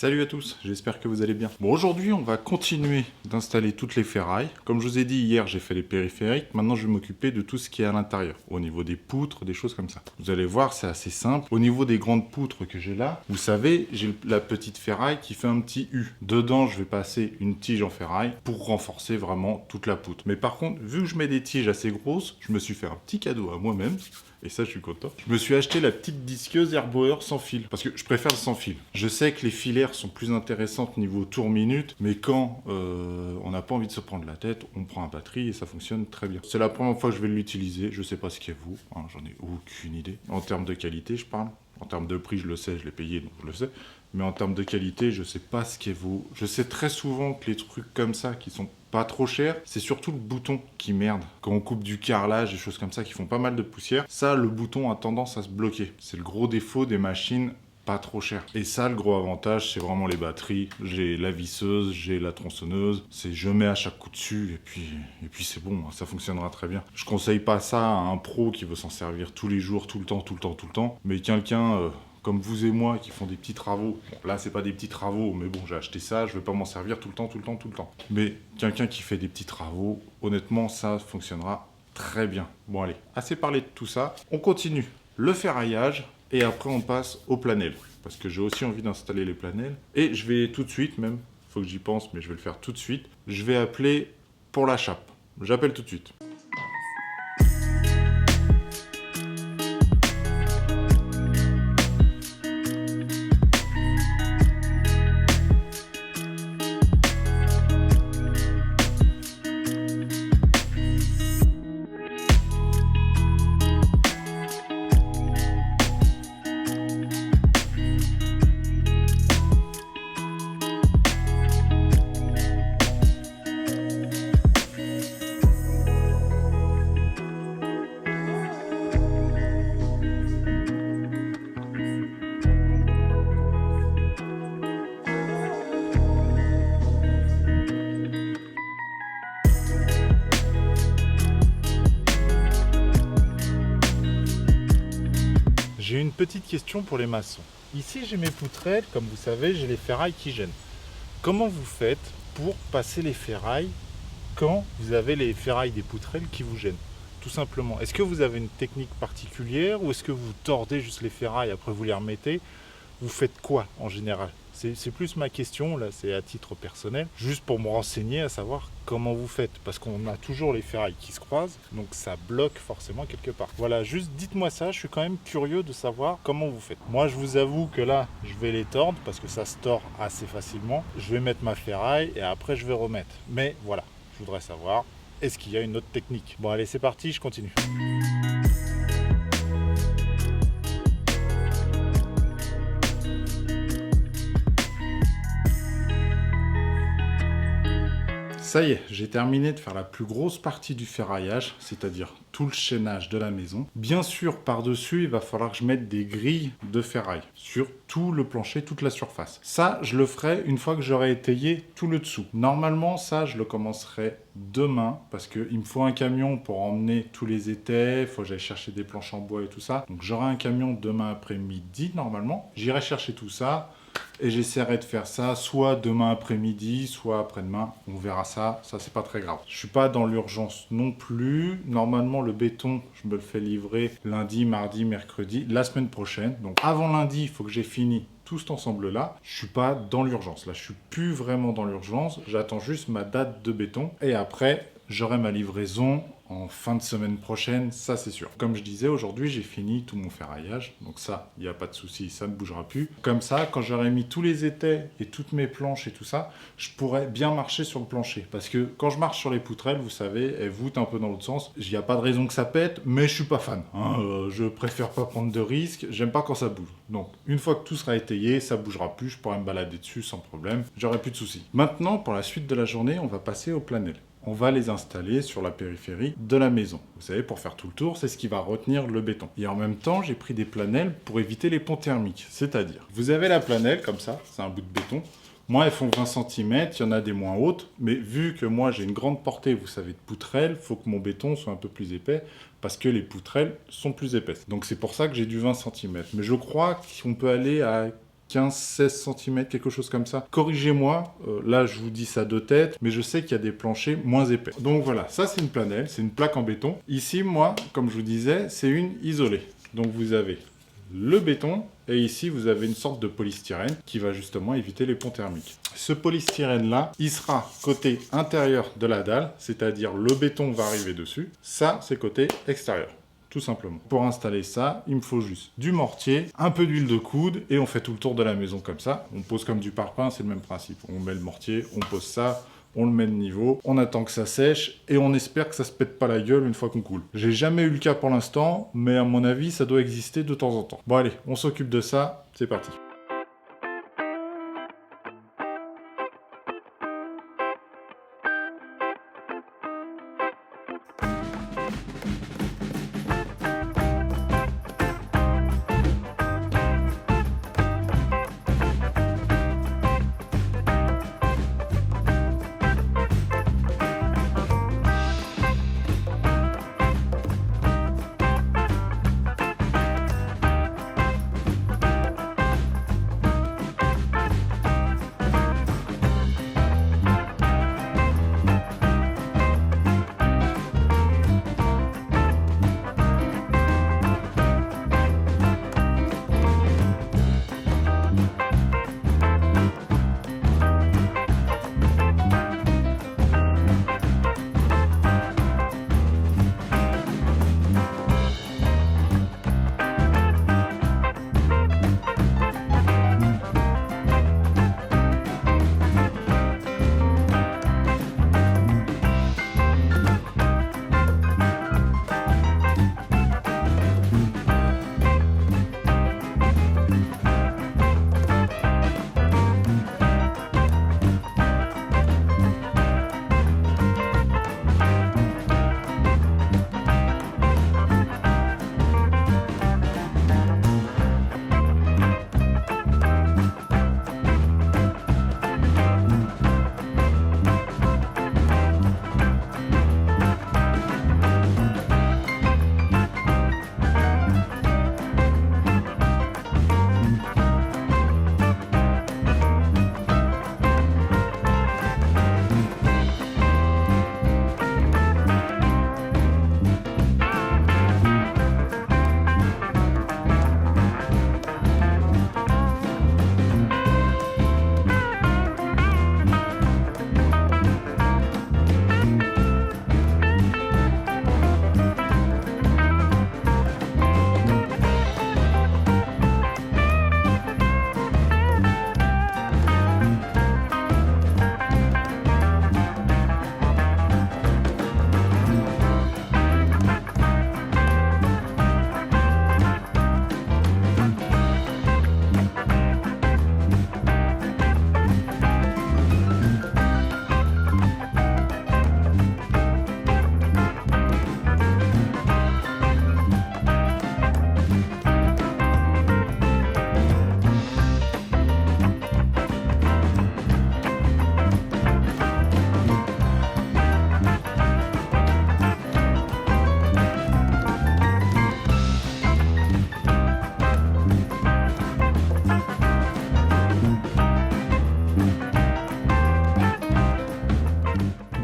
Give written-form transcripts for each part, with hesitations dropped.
Salut à tous, j'espère que vous allez bien. Bon, aujourd'hui, on va continuer d'installer toutes les ferrailles. Comme je vous ai dit hier, j'ai fait les périphériques. Maintenant, je vais m'occuper de tout ce qui est à l'intérieur, au niveau des poutres, des choses comme ça. Vous allez voir, c'est assez simple. Au niveau des grandes poutres que j'ai là, vous savez, j'ai la petite ferraille qui fait un petit U. Dedans, je vais passer une tige en ferraille pour renforcer vraiment toute la poutre. Mais par contre, vu que je mets des tiges assez grosses, je me suis fait un petit cadeau à moi-même. Et ça, je suis content. Je me suis acheté la petite disqueuse Airboer sans fil. Parce que je préfère le sans fil. Je sais que les filaires sont plus intéressantes niveau tour-minute. Mais quand on n'a pas envie de se prendre la tête, on prend un batterie et ça fonctionne très bien. C'est la première fois que je vais l'utiliser. Je sais pas ce qu'il y a vous. Hein, j'en ai aucune idée. En termes de qualité, je parle. En termes de prix, je le sais, je l'ai payé, donc je le sais. Mais en termes de qualité, je sais pas ce qu'est vaut. Je sais très souvent que les trucs comme ça, qui sont pas trop chers, c'est surtout le bouton qui merde. Quand on coupe du carrelage, des choses comme ça qui font pas mal de poussière, ça, le bouton a tendance à se bloquer. C'est le gros défaut des machines pas trop chères. Et ça, le gros avantage, c'est vraiment les batteries. J'ai la visseuse, j'ai la tronçonneuse. C'est je mets à chaque coup dessus et puis c'est bon, ça fonctionnera très bien. Je conseille pas ça à un pro qui veut s'en servir tous les jours, tout le temps. Mais quelqu'un comme vous et moi qui font des petits travaux. Bon, là, c'est pas des petits travaux, mais bon, j'ai acheté ça, je vais pas m'en servir tout le temps. Mais quelqu'un qui fait des petits travaux, honnêtement, ça fonctionnera très bien. Bon, allez, assez parlé de tout ça. On continue le ferraillage et après on passe au planel. Parce que j'ai aussi envie d'installer les planels. Et je vais tout de suite, même, faut que j'y pense, mais je vais le faire tout de suite. Je vais appeler pour la chape. J'appelle tout de suite. J'ai une petite question pour les maçons. Ici, j'ai mes poutrelles, comme vous savez, j'ai les ferrailles qui gênent. Comment vous faites pour passer les ferrailles quand vous avez les ferrailles des poutrelles qui vous gênent? Tout simplement. Est-ce que vous avez une technique particulière ou est-ce que vous tordez juste les ferrailles, après vous les remettez? Vous faites quoi en général? C'est plus ma question, là, c'est à titre personnel, juste pour me renseigner à savoir comment vous faites, parce qu'on a toujours les ferrailles qui se croisent, donc ça bloque forcément quelque part. Voilà, juste dites-moi ça, je suis quand même curieux de savoir comment vous faites. Moi, je vous avoue que là, je vais les tordre, parce que ça se tord assez facilement. Je vais mettre ma ferraille et après, je vais remettre. Mais voilà, je voudrais savoir, est-ce qu'il y a une autre technique? Bon, allez, c'est parti, je continue. Ça y est, j'ai terminé de faire la plus grosse partie du ferraillage, c'est-à-dire tout le chaînage de la maison. Bien sûr, par-dessus, il va falloir que je mette des grilles de ferraille sur tout le plancher, toute la surface. Ça, je le ferai une fois que j'aurai étayé tout le dessous. Normalement, ça, je le commencerai demain, parce qu'il me faut un camion pour emmener tous les étais, il faut que j'aille chercher des planches en bois et tout ça. Donc j'aurai un camion demain après-midi, normalement. J'irai chercher tout ça. Et j'essaierai de faire ça soit demain après-midi, soit après-demain. On verra ça, c'est pas très grave. Je suis pas dans l'urgence non plus. Normalement, le béton, je me le fais livrer lundi, mardi, mercredi, la semaine prochaine. Donc avant lundi, il faut que j'ai fini tout cet ensemble-là. Je suis pas dans l'urgence. Là, je suis plus vraiment dans l'urgence. J'attends juste ma date de béton. Et après, j'aurai ma livraison en fin de semaine prochaine, ça c'est sûr. Comme je disais, aujourd'hui j'ai fini tout mon ferraillage, donc ça, il n'y a pas de souci, ça ne bougera plus. Comme ça, quand j'aurai mis tous les étais et toutes mes planches et tout ça, je pourrais bien marcher sur le plancher. Parce que quand je marche sur les poutrelles, vous savez, elles voûtent un peu dans l'autre sens. Il n'y a pas de raison que ça pète, mais je suis pas fan. Je préfère pas prendre de risques, j'aime pas quand ça bouge. Donc, une fois que tout sera étayé, ça bougera plus, je pourrai me balader dessus sans problème, j'aurai plus de soucis. Maintenant, pour la suite de la journée, on va passer au planel. On va les installer sur la périphérie de la maison. Vous savez, pour faire tout le tour, c'est ce qui va retenir le béton. Et en même temps, j'ai pris des planelles pour éviter les ponts thermiques. C'est-à-dire, vous avez la planelle comme ça, c'est un bout de béton. Moi, elles font 20 cm, il y en a des moins hautes, mais vu que moi j'ai une grande portée, vous savez, de poutrelles, il faut que mon béton soit un peu plus épais, parce que les poutrelles sont plus épaisses. Donc c'est pour ça que j'ai du 20 cm. Mais je crois qu'on peut aller à 15-16 cm, quelque chose comme ça. Corrigez-moi, là je vous dis ça de tête, mais je sais qu'il y a des planchers moins épais. Donc voilà, ça c'est une planelle, c'est une plaque en béton. Ici, moi, comme je vous disais, c'est une isolée. Donc vous avez le béton, et ici vous avez une sorte de polystyrène qui va justement éviter les ponts thermiques. Ce polystyrène là, il sera côté intérieur de la dalle, c'est-à-dire le béton va arriver dessus. Ça, c'est côté extérieur, tout simplement. Pour installer ça, il me faut juste du mortier, un peu d'huile de coude, et on fait tout le tour de la maison comme ça. On pose comme du parpaing, c'est le même principe. On met le mortier, on pose ça, on le met de niveau, on attend que ça sèche et on espère que ça se pète pas la gueule une fois qu'on coule. J'ai jamais eu le cas pour l'instant, mais à mon avis, ça doit exister de temps en temps. Bon allez, on s'occupe de ça, c'est parti.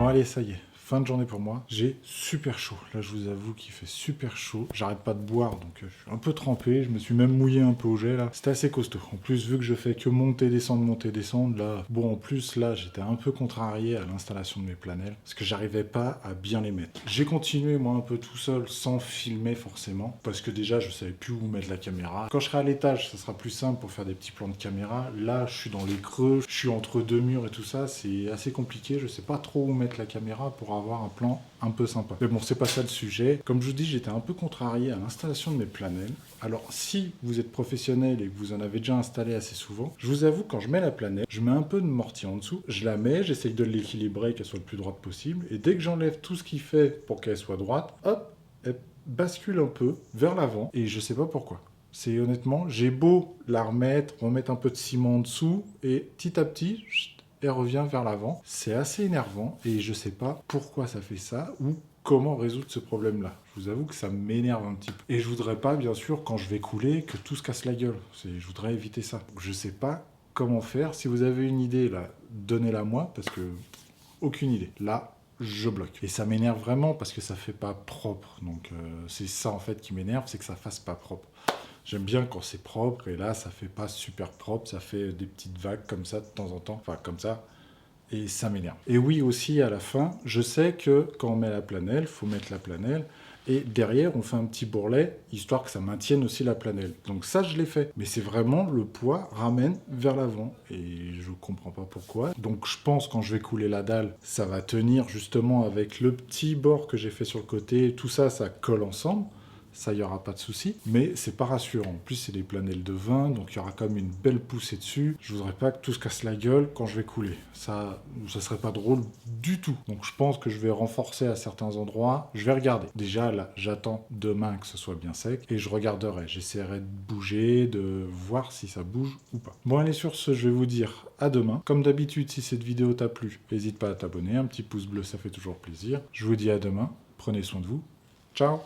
Allez, ça y est, fin de journée pour moi. J'ai super chaud. Là, je vous avoue qu'il fait super chaud. J'arrête pas de boire, donc je suis un peu trempé. Je me suis même mouillé un peu au jet, là. C'était assez costaud. En plus, vu que je fais que monter, descendre, là... Bon, en plus, là, j'étais un peu contrarié à l'installation de mes planelles, parce que j'arrivais pas à bien les mettre. J'ai continué, moi, un peu tout seul, sans filmer, forcément, parce que déjà, je savais plus où mettre la caméra. Quand je serai à l'étage, ça sera plus simple pour faire des petits plans de caméra. Là, je suis dans les creux, je suis entre deux murs et tout ça, c'est assez compliqué. Je sais pas trop où mettre la caméra pour avoir un plan un peu sympa. Mais bon, c'est pas ça le sujet. Comme je vous dis, j'étais un peu contrarié à l'installation de mes planelles. Alors, si vous êtes professionnel et que vous en avez déjà installé assez souvent, je vous avoue, quand je mets la planelle, je mets un peu de mortier en dessous, je la mets, j'essaye de l'équilibrer, qu'elle soit le plus droite possible, et dès que j'enlève tout ce qu'il fait pour qu'elle soit droite, hop, elle bascule un peu vers l'avant, et je sais pas pourquoi. C'est honnêtement, j'ai beau la remettre un peu de ciment en dessous, et petit à petit, elle revient vers l'avant. C'est assez énervant, et je sais pas pourquoi ça fait ça, ou comment résoudre ce problème-là. Je vous avoue que ça m'énerve un petit peu. Et je voudrais pas, bien sûr, quand je vais couler, que tout se casse la gueule. Je voudrais éviter ça. Je sais pas comment faire. Si vous avez une idée, là, donnez-la moi, parce que aucune idée. Là, je bloque. Et ça m'énerve vraiment parce que ça fait pas propre. Donc c'est ça en fait qui m'énerve, c'est que ça fasse pas propre. J'aime bien quand c'est propre et là ça fait pas super propre, ça fait des petites vagues comme ça de temps en temps, enfin comme ça. Et ça m'énerve. Et oui aussi à la fin, je sais que quand on met la planelle, il faut mettre la planelle. Et derrière, on fait un petit bourrelet, histoire que ça maintienne aussi la planelle. Donc ça, je l'ai fait. Mais c'est vraiment le poids ramène vers l'avant. Et je comprends pas pourquoi. Donc je pense quand je vais couler la dalle, ça va tenir justement avec le petit bord que j'ai fait sur le côté. Tout ça, ça colle ensemble. Ça, il n'y aura pas de souci. Mais c'est pas rassurant. En plus, c'est des planelles de 20, donc il y aura quand même une belle poussée dessus. Je voudrais pas que tout se casse la gueule quand je vais couler. Ça serait pas drôle du tout. Donc je pense que je vais renforcer à certains endroits. Je vais regarder. Déjà, là, j'attends demain que ce soit bien sec. Et je regarderai. J'essaierai de bouger, de voir si ça bouge ou pas. Bon, allez, sur ce, je vais vous dire à demain. Comme d'habitude, si cette vidéo t'a plu, n'hésite pas à t'abonner. Un petit pouce bleu, ça fait toujours plaisir. Je vous dis à demain. Prenez soin de vous. Ciao!